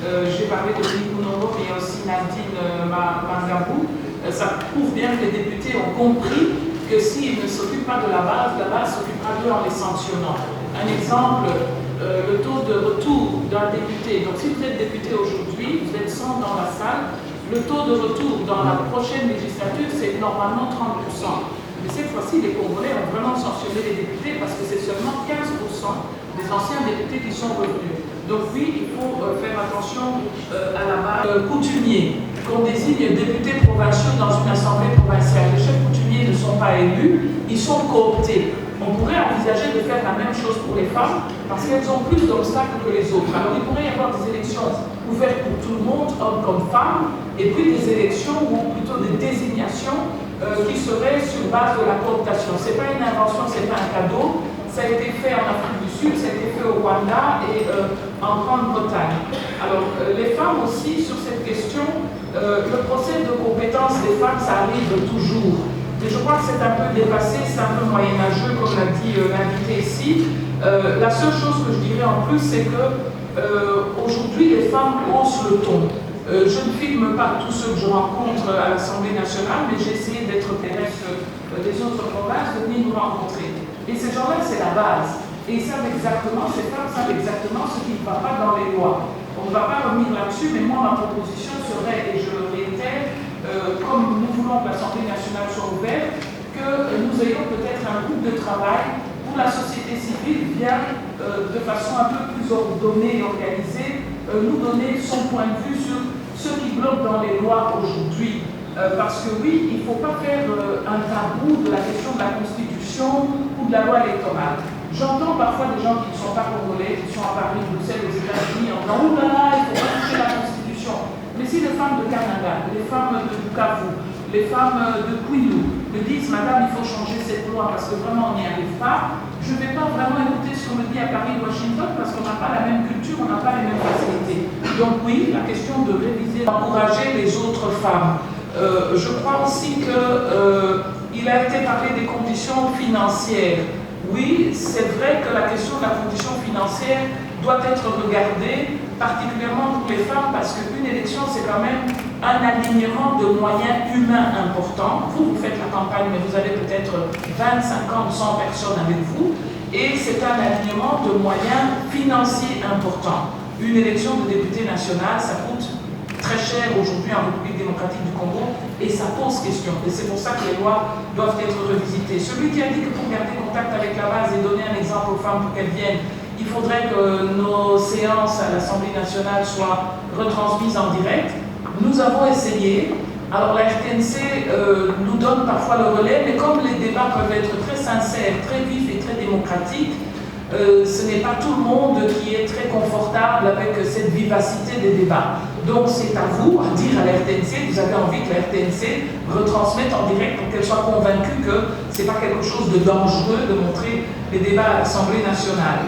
J'ai parlé de Denis Mounoro, mais il y a aussi Nadine Mangabou. Ça prouve bien que les députés ont compris que s'ils ne s'occupent pas de la base s'occupera d'eux en les sanctionnant. Un exemple, le taux de retour d'un député. Donc si vous êtes député aujourd'hui, vous êtes 100 dans la salle, le taux de retour dans la prochaine législature, c'est normalement 30%. Mais cette fois-ci, les Congolais ont vraiment sanctionné les députés parce que c'est seulement 15% des anciens députés qui sont revenus. Donc oui, il faut faire attention à la base. Coutumier, qu'on désigne députés provinciaux dans une assemblée provinciale. Les chefs coutumiers ne sont pas élus, ils sont cooptés. On pourrait envisager de faire la même chose pour les femmes parce qu'elles ont plus d'obstacles que les autres. Alors il pourrait y avoir des élections ouvertes pour tout le monde, hommes comme femmes, et puis des élections ou plutôt des désignations qui seraient sur base de la cooptation. Ce n'est pas une invention, ce n'est pas un cadeau. Ça a été fait en Afrique du Sud, ça a été fait au Rwanda et en Grande-Bretagne. Alors, les femmes aussi, sur cette question, le procès de compétence des femmes, ça arrive toujours. Et je crois que c'est un peu dépassé, c'est un peu moyenâgeux, comme l'a dit l'invité ici. La seule chose que je dirais en plus, c'est que aujourd'hui, les femmes haussent le ton. Je ne filme pas tous ceux que je rencontre à l'Assemblée nationale, mais j'ai essayé d'être terrestre des autres provinces, de venir nous rencontrer. Et ces gens-là, c'est la base. Et ils savent exactement, ces femmes savent exactement ce qui ne va pas dans les lois. On ne va pas revenir là-dessus, mais moi, ma proposition serait, et je le réitère, comme nous voulons que l'Assemblée nationale soit ouverte, que nous ayons peut-être un groupe de travail où la société civile vient de façon un peu plus ordonnée et organisée nous donner son point de vue sur ce qui bloque dans les lois aujourd'hui. Parce que oui, il ne faut pas faire un tabou de la question de la Constitution ou de la loi électorale. J'entends parfois des gens qui ne sont pas congolais, qui sont à Paris, Bruxelles, aux États-Unis, en disant « Oh là là, il faut pas toucher la Constitution ». Mais si les femmes de Canada, les femmes de Bukavu, les femmes de Kwilu me disent « Madame, il faut changer cette loi parce que vraiment on n'y arrive pas », je ne vais pas vraiment écouter ce qu'on me dit à Paris ou Washington parce qu'on n'a pas la même culture, on n'a pas les mêmes facilités. Donc oui, la question de réviser, d'encourager les autres femmes. Je crois aussi qu'il a été parlé des conditions financières. Oui, c'est vrai que la question de la condition financière doit être regardée, particulièrement pour les femmes, parce qu'une élection, c'est quand même un alignement de moyens humains importants. Vous faites la campagne, mais vous avez peut-être 20, 50, 100 personnes avec vous, et c'est un alignement de moyens financiers importants. Une élection de député national, ça coûte très cher aujourd'hui en République démocratique du Congo et ça pose question. Et c'est pour ça que les lois doivent être revisitées. Celui qui a dit que pour garder contact avec la base et donner un exemple aux femmes pour qu'elles viennent, il faudrait que nos séances à l'Assemblée nationale soient retransmises en direct. Nous avons essayé. Alors la RTNC nous donne parfois le relais, mais comme les débats peuvent être très sincères, très vifs et très démocratiques, ce n'est pas tout le monde qui est très confortable avec cette vivacité des débats. Donc c'est à vous à dire à la RTNC, vous avez envie que la RTNC retransmette en direct pour qu'elle soit convaincue que ce n'est pas quelque chose de dangereux de montrer les débats à l'Assemblée nationale.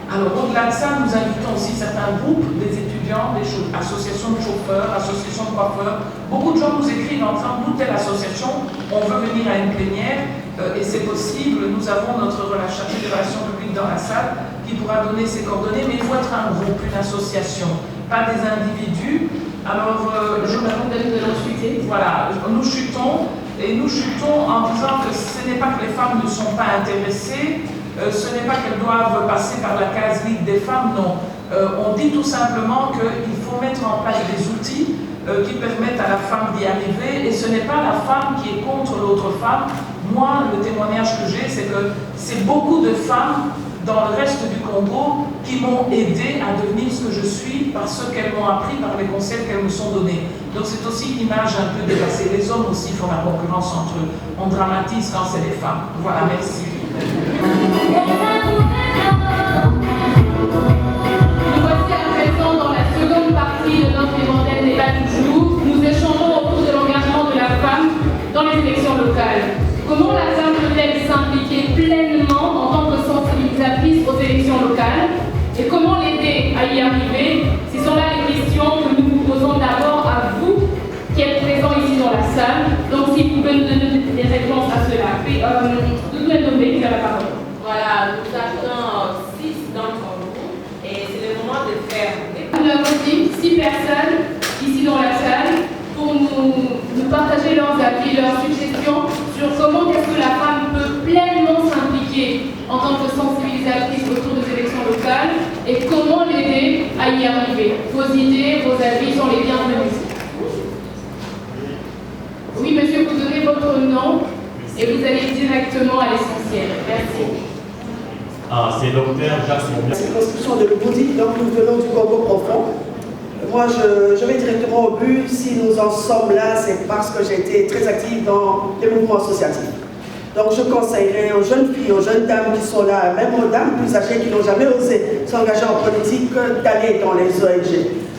Alors au-delà de ça, nous invitons aussi certains groupes, des étudiants, des associations de chauffeurs, associations de coiffeurs. Beaucoup de gens nous écrivent en disant, nous, telle association, on veut venir à une plénière, et c'est possible, nous avons notre chargé des relations publiques dans la salle qui pourra donner ses coordonnées, mais il faut être un groupe, une association, pas des individus. Alors, je m'appelle de l'ensuite. Voilà, nous chutons, et nous chutons en disant que ce n'est pas que les femmes ne sont pas intéressées, ce n'est pas qu'elles doivent passer par la case Ligue des femmes, non. On dit tout simplement qu'il faut mettre en place des outils qui permettent à la femme d'y arriver, et ce n'est pas la femme qui est contre l'autre femme. Moi, le témoignage que j'ai, c'est que c'est beaucoup de femmes dans le reste du Congo qui m'ont aidé à devenir ce que je suis par ce qu'elles m'ont appris, par les conseils qu'elles me sont donnés. Donc c'est aussi une image un peu dépassée. Les hommes aussi font la concurrence entre eux. On dramatise quand c'est les femmes. Voilà, merci. Nous voici à présent dans la seconde partie de notre éventail débat du jour. Nous échangeons autour de l'engagement de la femme dans les élections locales. Comment la femme peut-elle s'impliquer pleinement en tant que sensibilisatrice aux élections locales et comment l'aider à y arriver? Ce sont là les questions que nous vous posons d'abord à vous qui êtes présents ici dans la salle. Donc si vous pouvez nous donner des réponses à cela. Nous pouvons nommer la parole. Voilà, nous avons 6 d'entre vous et c'est le moment de faire. Nous avons dit 6 personnes ici dans la salle pour nous partager leurs avis, leurs suggestions sur comment est-ce que la femme peut pleinement s'impliquer en tant que sensibilisatrice autour des élections locales et comment l'aider à y arriver. Vos idées, vos avis sont les bienvenus. Oui, monsieur, vous donnez votre nom et vous allez directement à l'essentiel. Merci. C'est docteur Jacques Mourbian. La circonscription de Lubudi, donc nous venons du Congo profond. Moi, je vais directement au but. Si nous en sommes là, c'est parce que j'ai été très active dans les mouvements associatifs. Donc, je conseillerais aux jeunes filles, aux jeunes dames qui sont là, même aux dames plus âgées qui n'ont jamais osé s'engager en politique, d'aller dans les ONG.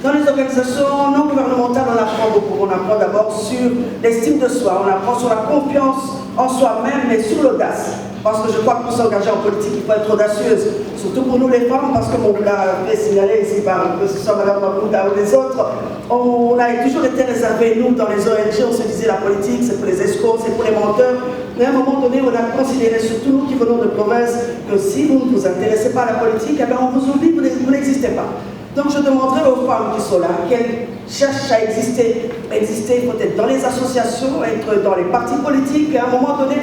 Dans les organisations non gouvernementales, on apprend beaucoup. On apprend d'abord sur l'estime de soi, on apprend sur la confiance en soi-même, mais sur l'audace. Parce que je crois que pour s'engager en politique, il faut être audacieuse. Surtout pour nous les femmes, parce que mon l'a fait signaler ici par que ce soit Mme Mabounda ou les autres, on a toujours été réservés, nous, dans les ONG, on se disait la politique, c'est pour les escrocs, c'est pour les menteurs. Mais à un moment donné, on a considéré, surtout nous qui venons de province, que si vous ne vous intéressez pas à la politique, eh bien on vous oublie, vous n'existez pas. Donc je demanderai aux femmes qui sont là, qu'elles cherchent à exister. Exister, il faut être dans les associations, être dans les partis politiques, et à un moment donné,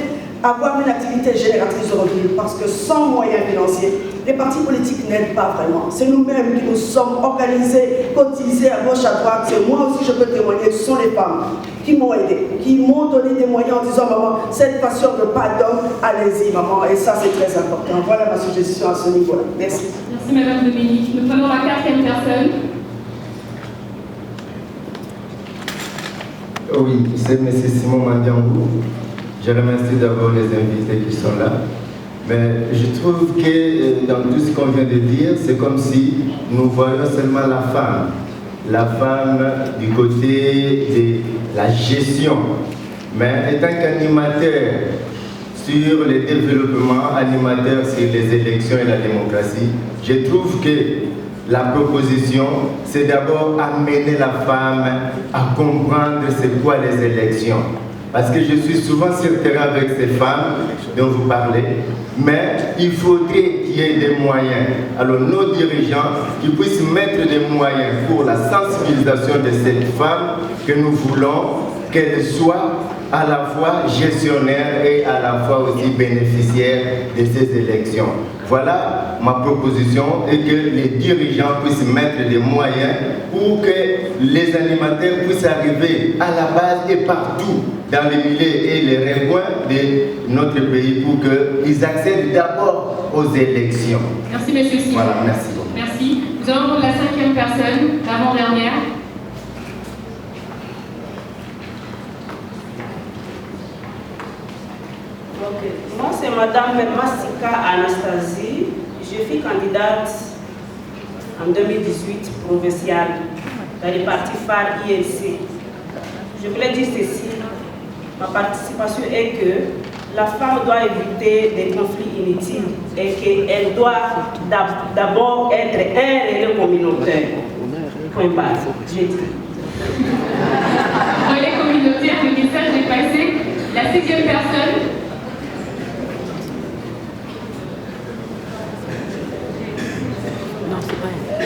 avoir une activité génératrice de revenus, parce que sans moyens financiers, les partis politiques n'aident pas vraiment. C'est nous-mêmes qui nous sommes organisés, cotisés à gauche, à droite. C'est moi aussi, je peux témoigner, ce sont les femmes qui m'ont aidé, qui m'ont donné des moyens en disant, maman, cette passion de pas d'homme, allez-y, maman. Et ça, c'est très important. Voilà ma suggestion à ce niveau-là. Merci. Merci, Madame Dominique. Nous prenons la 4e personne. Oui, c'est M. Simon Mandiangou. Je remercie d'abord les invités qui sont là. Mais je trouve que dans tout ce qu'on vient de dire, c'est comme si nous voyons seulement la femme du côté de la gestion. Mais étant qu'animateur sur le développement, animateur sur les élections et la démocratie, je trouve que la proposition, c'est d'abord amener la femme à comprendre c'est quoi les élections. Parce que je suis souvent sur terrain avec ces femmes dont vous parlez, mais il faudrait qu'il y ait des moyens. Alors nos dirigeants qui puissent mettre des moyens pour la sensibilisation de cette femme que nous voulons qu'elle soit à la fois gestionnaire et à la fois aussi bénéficiaire de ces élections. Voilà ma proposition et que les dirigeants puissent mettre des moyens pour que les animateurs puissent arriver à la base et partout dans les milieux et les recoins de notre pays pour qu'ils accèdent d'abord aux élections. Merci, monsieur Simon. Voilà, merci. Merci. Nous allons prendre la 5e personne, l'avant-dernière. Moi, c'est Madame Massika Anastasie. Je suis candidate en 2018 provinciale dans les partis phares INC. Je voulais dire ceci. Ma participation est que la femme doit éviter des conflits inutiles et qu'elle doit d'abord être un relais communautaire. Point barre, j'ai dit. Relais communautaire, le message est passé. La 6e personne.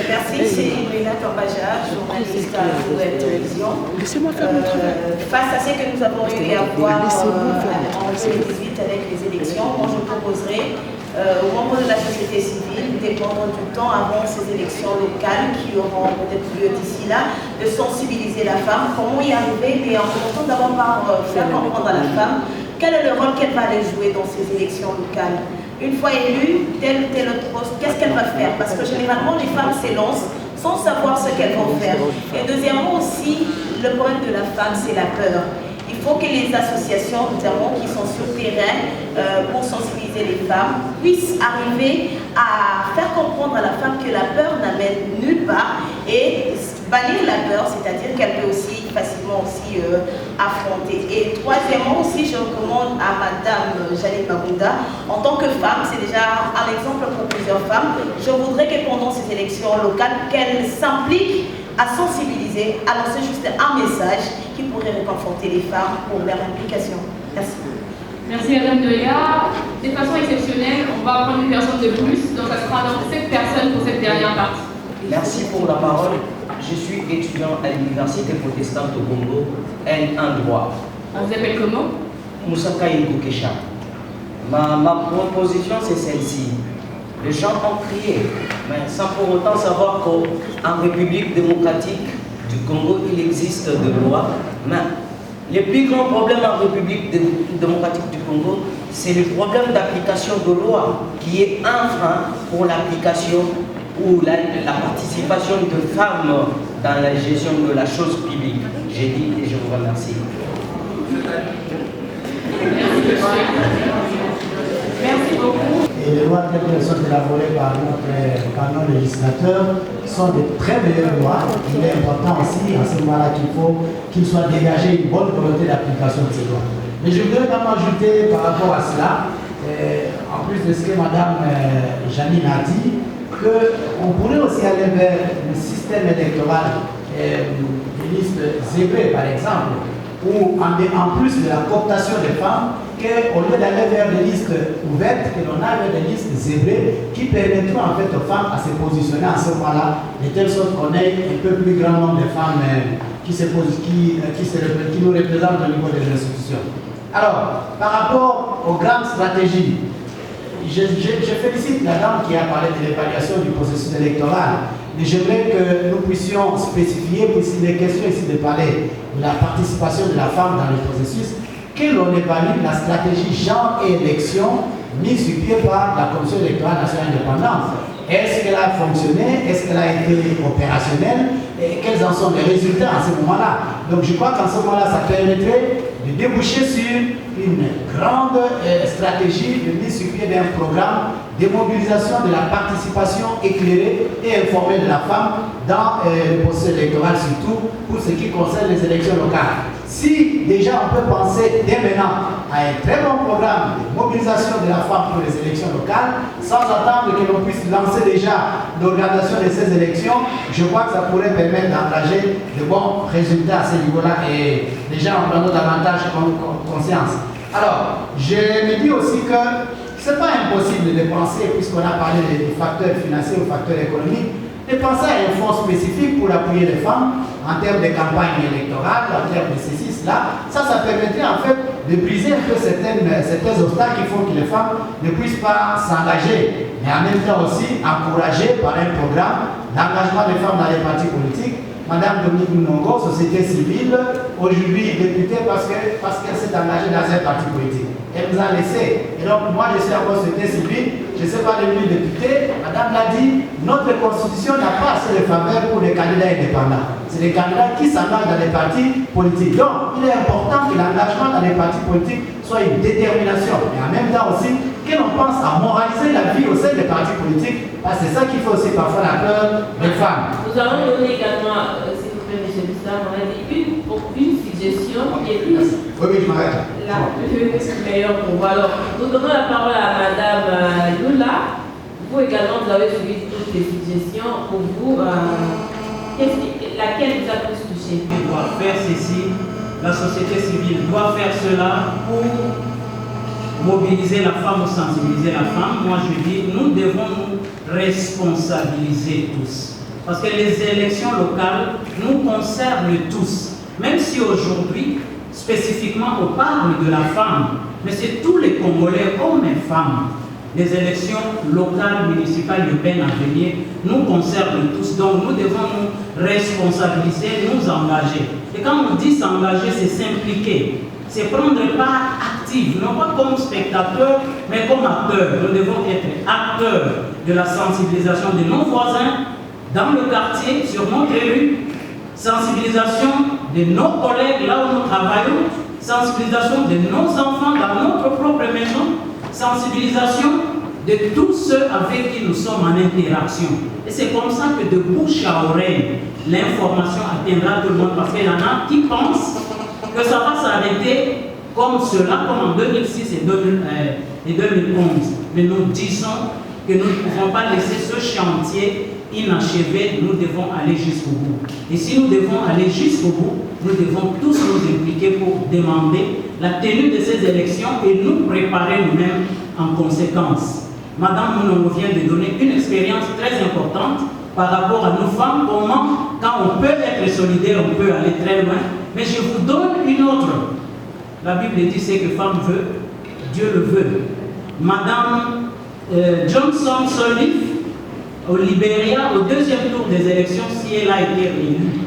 Merci, c'est Léna Torbaja, journaliste à la Nouvelle Télévision. Laissez-moi faire mon travail. Face à ce que nous avons eu à voir en 2018 avec les élections, moi je proposerai aux membres de la société civile, dépendant du temps avant ces élections locales qui auront peut-être lieu d'ici là, de sensibiliser la femme, comment y arriver, et en commençant d'abord par faire comprendre à la femme quel est le rôle qu'elle va aller jouer dans ces élections locales. Une fois élue, tel ou tel autre poste, qu'est-ce qu'elle va faire? Parce que généralement, les femmes s'élancent sans savoir ce qu'elles vont faire. Et deuxièmement aussi, le problème de la femme, c'est la peur. Il faut que les associations, notamment qui sont sur le terrain pour sensibiliser les femmes, puissent arriver à faire comprendre à la femme que la peur n'amène nulle part et bannir la peur, c'est-à-dire qu'elle peut aussi facilement aussi affronter. Et troisièmement aussi, je recommande à Madame Janine Mabounda, en tant que femme, c'est déjà un exemple pour plusieurs femmes, je voudrais que pendant ces élections locales, qu'elle s'implique à sensibiliser, à lancer juste un message qui pourrait réconforter les femmes pour leur implication. Merci. Merci Madame Deya. De façon exceptionnelle, on va prendre une personne de plus, donc ça sera donc 7 personnes pour cette dernière partie. Merci pour la parole. je suis étudiant à l'université protestante au Congo, en droit. On vous appelle comment? Moussaka Ingokesha. Ma proposition, c'est celle-ci. Les gens ont crié, mais sans pour autant savoir qu'en République démocratique du Congo, il existe des lois. Mais le plus grand problème en République démocratique du Congo, c'est le problème d'application de loi, qui est un frein pour l'application ou la participation de femmes dans la gestion de la chose publique. J'ai dit et je vous remercie. Merci beaucoup. Et les lois telles qu'elles sont élaborées par nos législateurs sont de très meilleures lois. Il est important aussi, à ce moment-là, qu'il soit dégagé une bonne volonté d'application de ces lois. Mais je voudrais quand même ajouter par rapport à cela, en plus de ce que Mme Janine a dit, qu'on pourrait aussi aller vers un système électoral, des listes zébrées par exemple, où en plus de la cooptation des femmes, qu'au lieu d'aller vers des listes ouvertes, que l'on aille vers des listes zébrées qui permettront en fait aux femmes à se positionner à ce moment-là, de telle sorte qu'on ait un peu plus grand nombre de femmes qui nous représentent au niveau des institutions. Alors, par rapport aux grandes stratégies, je félicite la dame qui a parlé de l'évaluation du processus électoral, mais j'aimerais que nous puissions spécifier, puisqu'il est question ici de parler de la participation de la femme dans le processus, que l'on évalue la stratégie genre et élection mise sur pied par la Commission électorale nationale indépendante. Est-ce qu'elle a fonctionné? Est-ce qu'elle a été opérationnelle? Et quels en sont les résultats à ce moment-là? Donc je crois qu'en ce moment-là, ça permettrait de déboucher sur une grande stratégie de mise sur pied d'un programme de mobilisation de la participation éclairée et informée de la femme dans le processus électoral, surtout pour ce qui concerne les élections locales. Si déjà on peut penser dès maintenant à un très bon programme de mobilisation de la femme pour les élections locales, sans attendre que l'on puisse lancer déjà l'organisation de ces élections, je crois que ça pourrait permettre d'engager de bons résultats à ce niveau-là et déjà en prenant davantage conscience. Alors, je me dis aussi que ce n'est pas impossible de penser, puisqu'on a parlé des facteurs financiers ou facteurs économiques, de penser à un fonds spécifique pour appuyer les femmes en termes de campagne électorale, en termes de ceci, cela. Ça permettrait en fait de briser un peu certains obstacles qui font que les femmes ne puissent pas s'engager, mais en même temps aussi encourager par un programme l'engagement des femmes dans les partis politiques. Madame Dominique Munongo, société civile, aujourd'hui députée parce qu'elle s'est engagée dans un parti politique. Elle nous a laissé. Et donc moi je suis encore société civile, je ne sais pas devenue députée. Madame l'a dit, notre constitution n'a pas assez de faveur pour les candidats indépendants. C'est les candidats qui s'engagent dans les partis politiques. Donc il est important que l'engagement dans les partis politiques soit une détermination. Mais en même temps aussi, que l'on pense à moraliser la vie au sein des partis politiques, parce que c'est ça qui fait aussi parfois la peur des femmes. Nous allons donner également, s'il vous plaît, M. Bissam, on a dit une suggestion qui est plus je m'arrête. la plus meilleure pour vous. Alors, nous donnons la parole à Mme Lula. Vous également, vous avez suivi toutes les suggestions. Pour vous, laquelle vous a plus touché? On doit faire ceci, la société civile doit faire cela pour mobiliser la femme ou sensibiliser la femme. Moi je dis, nous devons nous responsabiliser tous. Parce que les élections locales nous concernent tous. Même si aujourd'hui, spécifiquement, on parle de la femme, mais c'est tous les Congolais, hommes et femmes. Les élections locales, municipales, urbaines à venir nous concernent tous. Donc nous devons nous responsabiliser, nous engager. Et quand on dit s'engager, c'est s'impliquer. C'est prendre part active, non pas comme spectateur, mais comme acteur. Nous devons être acteurs de la sensibilisation de nos voisins, dans le quartier, sur notre rue, sensibilisation de nos collègues là où nous travaillons, sensibilisation de nos enfants dans notre propre maison, sensibilisation de tous ceux avec qui nous sommes en interaction. Et c'est comme ça que de bouche à oreille, l'information atteindra tout le monde, parce qu'il y en a qui pensent que ça va s'arrêter comme cela, comme en 2006 et 2011. Mais nous disons que nous ne pouvons pas laisser ce chantier inachevé, nous devons aller jusqu'au bout. Et si nous devons aller jusqu'au bout, nous devons tous nous impliquer pour demander la tenue de ces élections et nous préparer nous-mêmes en conséquence. Madame Munongo vient de donner une expérience très importante par rapport à nos femmes, comment quand on peut être solidaire, on peut aller très loin. Mais je vous donne une autre. La Bible dit ce que femme veut, Dieu le veut. Madame Johnson Sirleaf, au Libéria, au deuxième tour des élections, si elle a été réélue,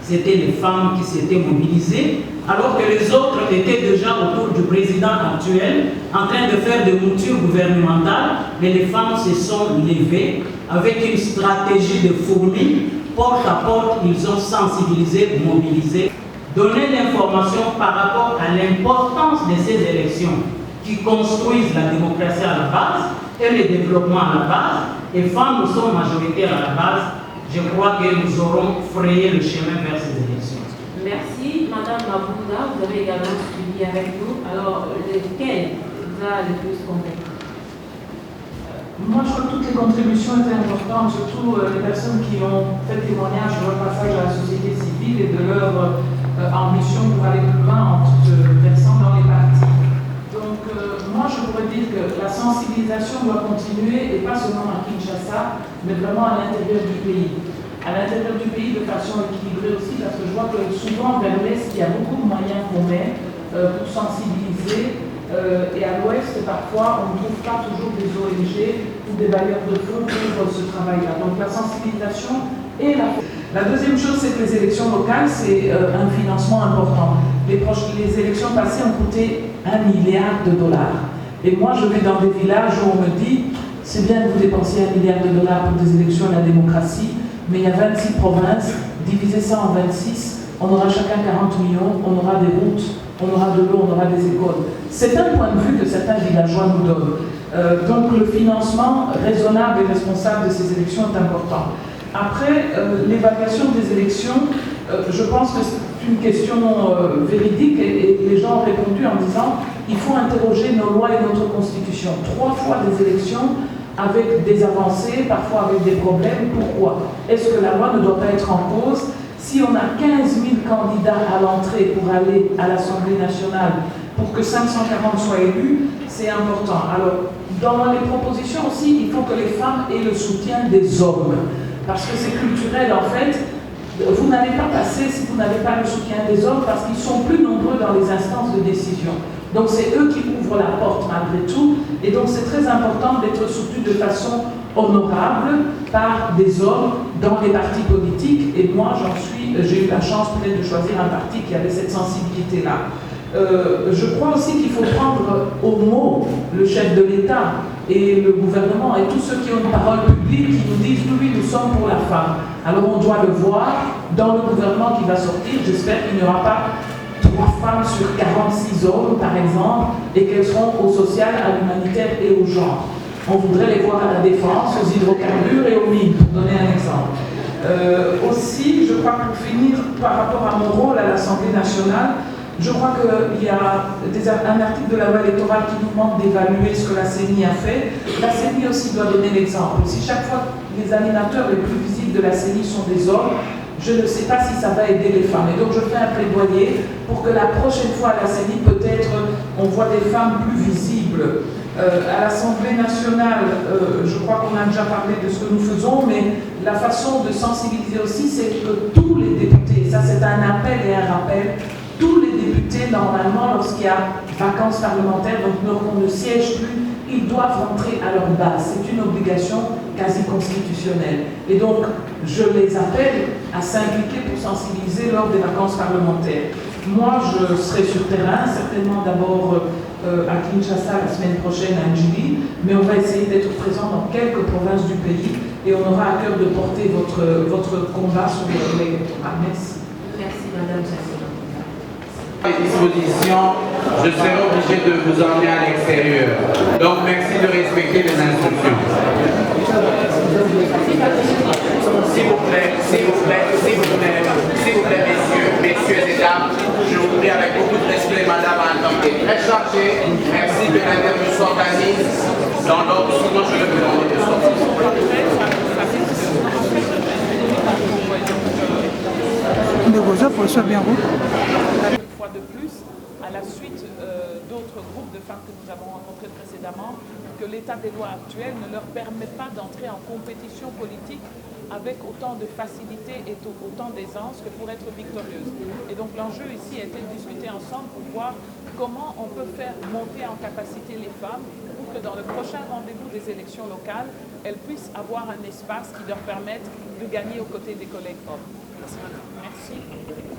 c'était les femmes qui s'étaient mobilisées, alors que les autres étaient déjà autour du président actuel, en train de faire des moutures gouvernementales, mais les femmes se sont levées avec une stratégie de fourmi, porte à porte, ils ont sensibilisé, mobilisé, donné l'information par rapport à l'importance de ces élections qui construisent la démocratie à la base et le développement à la base, et femmes sont majoritaires à la base. Je crois que nous aurons frayé le chemin vers ces élections. Merci. Madame Mabunda, vous avez également suivi avec nous. Alors, lequel vous a le plus convaincu? Moi, je crois que toutes les contributions étaient importantes, surtout les personnes qui ont fait témoignage de leur passage à la société civile et de leur ambition pour aller plus loin en se versant dans les partis. Donc, moi, je pourrais dire que la sensibilisation doit continuer, et pas seulement à Kinshasa, mais vraiment à l'intérieur du pays. À l'intérieur du pays de façon équilibrée aussi, parce que je vois que souvent vers l'Est, il y a beaucoup de moyens qu'on met pour sensibiliser, et à l'Ouest, parfois, on ne trouve pas toujours des ONG ou des bailleurs de fonds pour ce travail-là. Donc, la sensibilisation et la deuxième chose, c'est que les élections locales, c'est un financement important. Les élections passées ont coûté $1 milliard. Et moi, je vais dans des villages où on me dit, c'est bien que vous dépensiez $1 milliard pour des élections à la démocratie, mais il y a 26 provinces, divisez ça en 26, on aura chacun 40 millions, on aura des routes, on aura de l'eau, on aura des écoles. C'est un point de vue que certains villageois nous donnent. Donc le financement raisonnable et responsable de ces élections est important. Après, l'évaluation des élections, je pense que c'est une question véridique et les gens ont répondu en disant il faut interroger nos lois et notre constitution. 3 fois des élections avec des avancées, parfois avec des problèmes. Pourquoi? Est-ce que la loi ne doit pas être en cause? Si on a 15 000 candidats à l'entrée pour aller à l'Assemblée nationale, pour que 540 soient élus, c'est important. Alors, dans les propositions aussi, il faut que les femmes aient le soutien des hommes. Parce que c'est culturel, en fait. Vous n'allez pas passer si vous n'avez pas le soutien des hommes, parce qu'ils sont plus nombreux dans les instances de décision. Donc c'est eux qui ouvrent la porte malgré tout. Et donc c'est très important d'être soutenu de façon honorable par des hommes dans les partis politiques. Et moi, j'ai eu la chance peut-être de choisir un parti qui avait cette sensibilité-là. Je crois aussi qu'il faut prendre au mot le chef de l'État et le gouvernement et tous ceux qui ont une parole publique qui nous disent oui, nous sommes pour la femme. Alors on doit le voir dans le gouvernement qui va sortir. J'espère qu'il n'y aura pas 3 femmes sur 46 hommes, par exemple, et qu'elles seront au social, à l'humanitaire et au genre. On voudrait les voir à la défense, aux hydrocarbures et aux mines, pour donner un exemple. Aussi, je crois que pour finir, par rapport à mon rôle à l'Assemblée nationale, je crois qu'il y a un article de la loi électorale qui nous demande d'évaluer ce que la CENI a fait. La CENI aussi doit donner l'exemple. Si chaque fois les animateurs les plus visibles de la CENI sont des hommes, je ne sais pas si ça va aider les femmes. Et donc je fais un plaidoyer pour que la prochaine fois à la CENI, peut-être, on voit des femmes plus visibles. À l'Assemblée nationale, je crois qu'on a déjà parlé de ce que nous faisons, mais la façon de sensibiliser aussi, c'est que tous les députés, ça c'est un appel et un rappel, tous les députés, normalement, lorsqu'il y a vacances parlementaires, donc on ne siège plus, ils doivent rentrer à leur base. C'est une obligation quasi constitutionnelle. Et donc, je les appelle à s'impliquer pour sensibiliser lors des vacances parlementaires. Moi, je serai sur terrain, certainement d'abord à Kinshasa la semaine prochaine, à Njili, mais on va essayer d'être présent dans quelques provinces du pays et on aura à cœur de porter votre combat sur les règles électorales. Merci. Merci, Madame Jassé. Dispositions, je serai obligé de vous emmener à l'extérieur. Donc merci de respecter les instructions. S'il vous plaît, messieurs et dames, je vous prie avec beaucoup de respect, madame, en tant que très chargée. Merci que l'interview s'organise dans l'ordre, sinon je le demande de sortir. Une fois de plus, à la suite d'autres groupes de femmes que nous avons rencontrés précédemment, que l'état des lois actuel ne leur permet pas d'entrer en compétition politique avec autant de facilité et autant d'aisance que pour être victorieuse. Et donc l'enjeu ici était de discuter ensemble pour voir comment on peut faire monter en capacité les femmes pour que dans le prochain rendez-vous des élections locales, elles puissent avoir un espace qui leur permette de gagner aux côtés des collègues hommes. Merci.